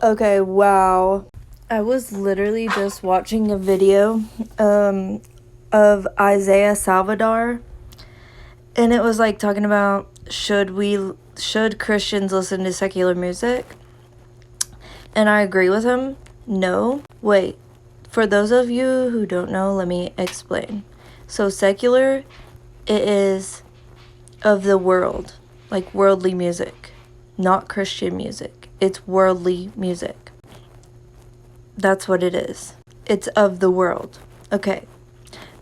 Okay, wow. I was literally just watching a video of Isaiah Salvador, and it was like talking about should Christians listen to secular music? And I agree with him. No. Wait. For those of you who don't know, let me explain. So secular, it is of the world, like worldly music, not Christian music. It's worldly music. That's what it is. It's of the world. Okay,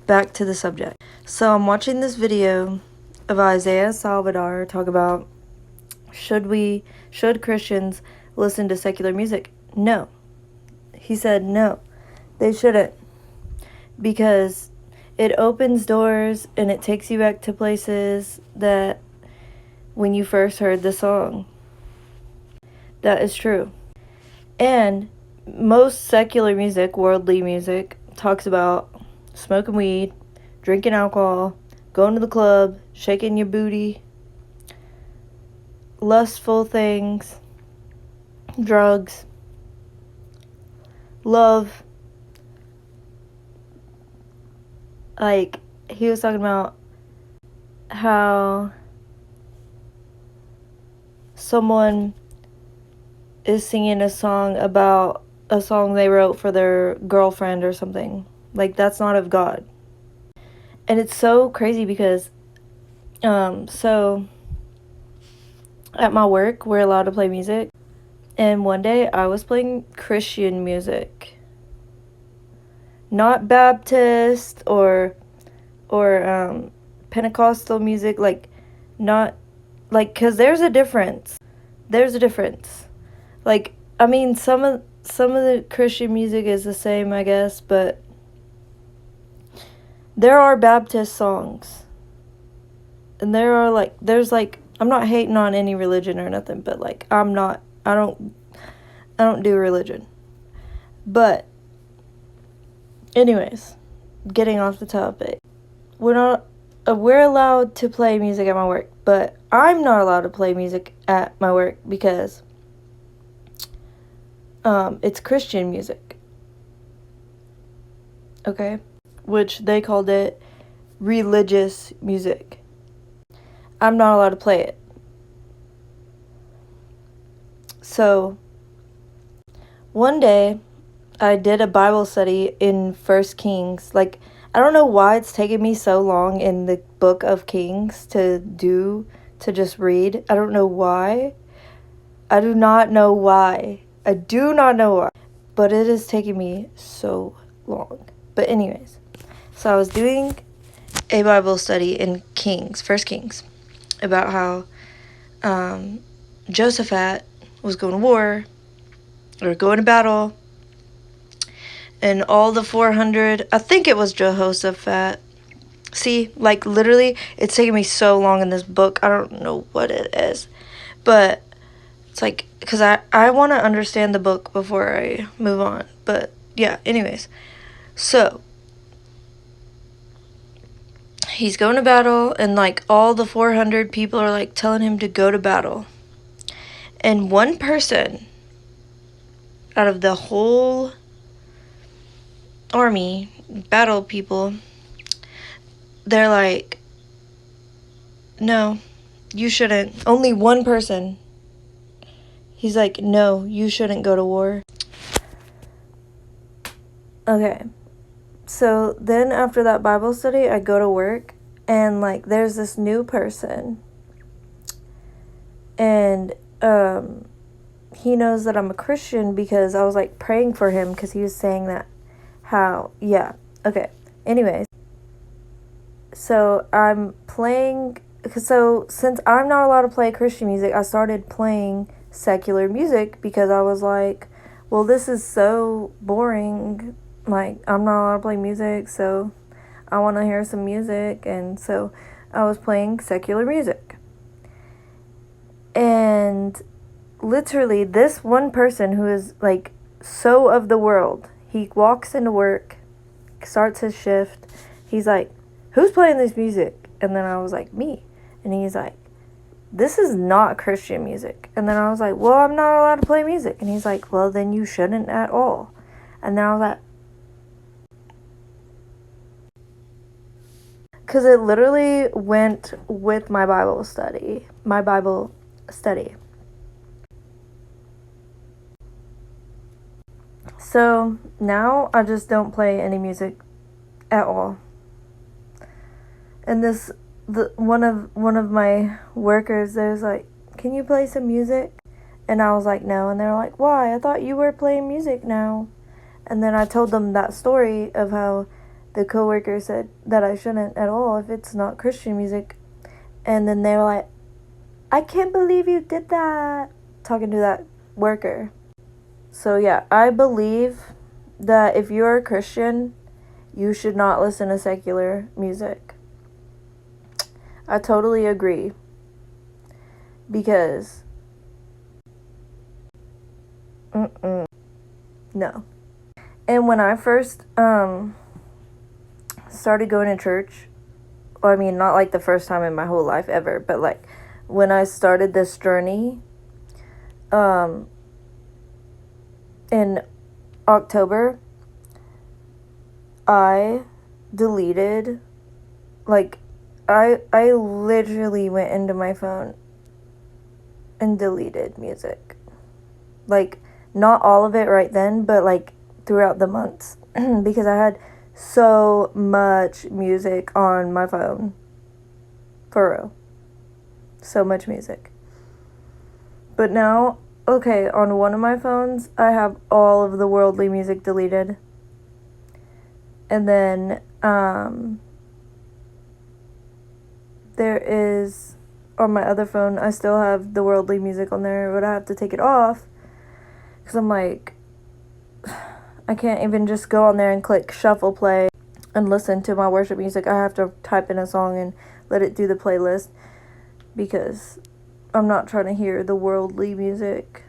back to the subject. So I'm watching this video of Isaiah Salvador talk about should Christians listen to secular music? No. He said no, they shouldn't, because it opens doors and it takes you back to places that when you first heard the song. That is true. And most secular music, worldly music, talks about smoking weed, drinking alcohol, going to the club, shaking your booty, lustful things, drugs, love. Like, he was talking about how someone is singing a song about a song they wrote for their girlfriend or something. Like, that's not of God. And it's so crazy because, so at my work, we're allowed to play music. And one day I was playing Christian music. Not Baptist or Pentecostal music, like, not, like, because there's a difference. There's a difference. Like, I mean, some of the Christian music is the same, I guess, but there are Baptist songs. And there's like, I'm not hating on any religion or nothing, but like, I don't do religion. But anyways, getting off the topic. We're allowed to play music at my work, but I'm not allowed to play music at my work because it's Christian music. Okay? Which they called it religious music. I'm not allowed to play it. So, one day, I did a Bible study in 1 Kings. Like, I don't know why it's taken me so long in the book of Kings to just read. I don't know why. I do not know why. I do not know why. But it is taking me so long. But anyways, so I was doing a Bible study in Kings, 1 Kings, about how Josaphat was going to war, or going to battle, and all the 400, I think it was Jehoshaphat. See, like, literally, it's taking me so long in this book, I don't know what it is, but it's like, because I want to understand the book before I move on, but yeah, anyways, so he's going to battle, and like, all the 400 people are like telling him to go to battle, and one person out of the whole army, battle people, they're like, no, you shouldn't. Only one person. He's like, no, you shouldn't go to war. Okay. So then after that Bible study, I go to work, and like, there's this new person. And he knows that I'm a Christian because I was like praying for him because he was saying that yeah. Okay. Anyways. So I'm playing, so since I'm not allowed to play Christian music, I started playing secular music because I was like, well, this is so boring. Like, I'm not allowed to play music, so I want to hear some music. And so I was playing secular music. And literally, this one person who is like so of the world, he walks into work, starts his shift. He's like, who's playing this music? And then I was like, me. And he's like, this is not Christian music. And then I was like, well, I'm not allowed to play music. And he's like, well, then you shouldn't at all. And then I was like, because it literally went with my Bible study. So now I just don't play any music at all. And one of my workers, there's like, can you play some music? And I was like, no. And they're like, why? I thought you were playing music now. And then I told them that story of how the coworker said that I shouldn't at all if it's not Christian music. And then they were like, I can't believe you did that, talking to that worker. So yeah, I believe that if you're a Christian, you should not listen to secular music. I totally agree. Because no. And when I first started going to church, well, I mean, not like the first time in my whole life ever, but like when I started this journey in October, I deleted, like, I literally went into my phone and deleted music. Like, not all of it right then, but like throughout the months because I had so much music on my phone. For real. So much music. But now, okay, on one of my phones, I have all of the worldly music deleted. And then, there is, on my other phone, I still have the worldly music on there, but I have to take it off. Because I'm like, I can't even just go on there and click shuffle play and listen to my worship music. I have to type in a song and let it do the playlist because I'm not trying to hear the worldly music.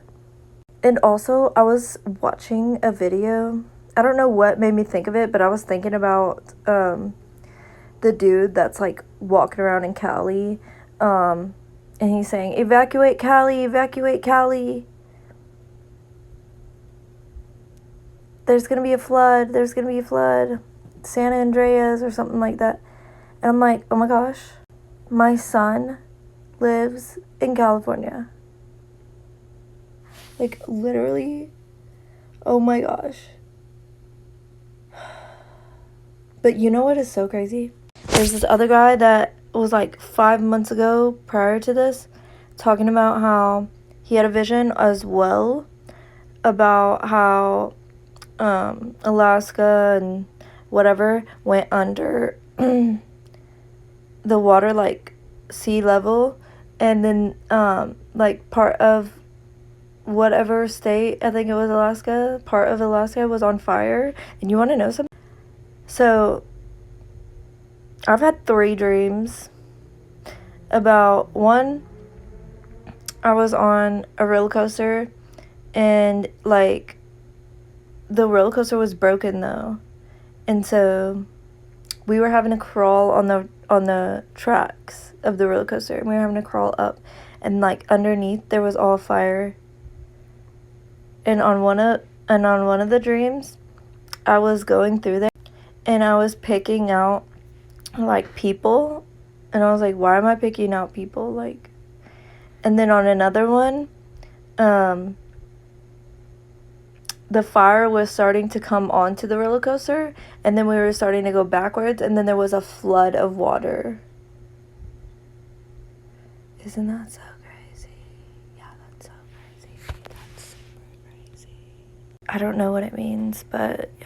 And also, I was watching a video. I don't know what made me think of it, but I was thinking about the dude that's like walking around in Cali, and he's saying, evacuate Cali, evacuate Cali. There's gonna be a flood, there's gonna be a flood. San Andreas or something like that. And I'm like, oh my gosh, my son lives in California. Like, literally, oh my gosh. But you know what is so crazy? There's this other guy that was like 5 months ago prior to this talking about how he had a vision as well about how Alaska and whatever went under the water, like sea level, and then like part of whatever state, I think it was Alaska, part of Alaska was on fire. And you want to know something? So I've had 3 dreams about one. I was on a roller coaster and like the roller coaster was broken though, and so we were having to crawl on the tracks of the roller coaster, and we were having to crawl up, and like underneath there was all fire. And on one of the dreams, I was going through there and I was picking out like people, and I was like, why am I picking out people? Like, and then on another one, the fire was starting to come onto the roller coaster, and then we were starting to go backwards, and then there was a flood of water. Isn't that so crazy? Yeah, that's so crazy. That's super crazy. I don't know what it means, but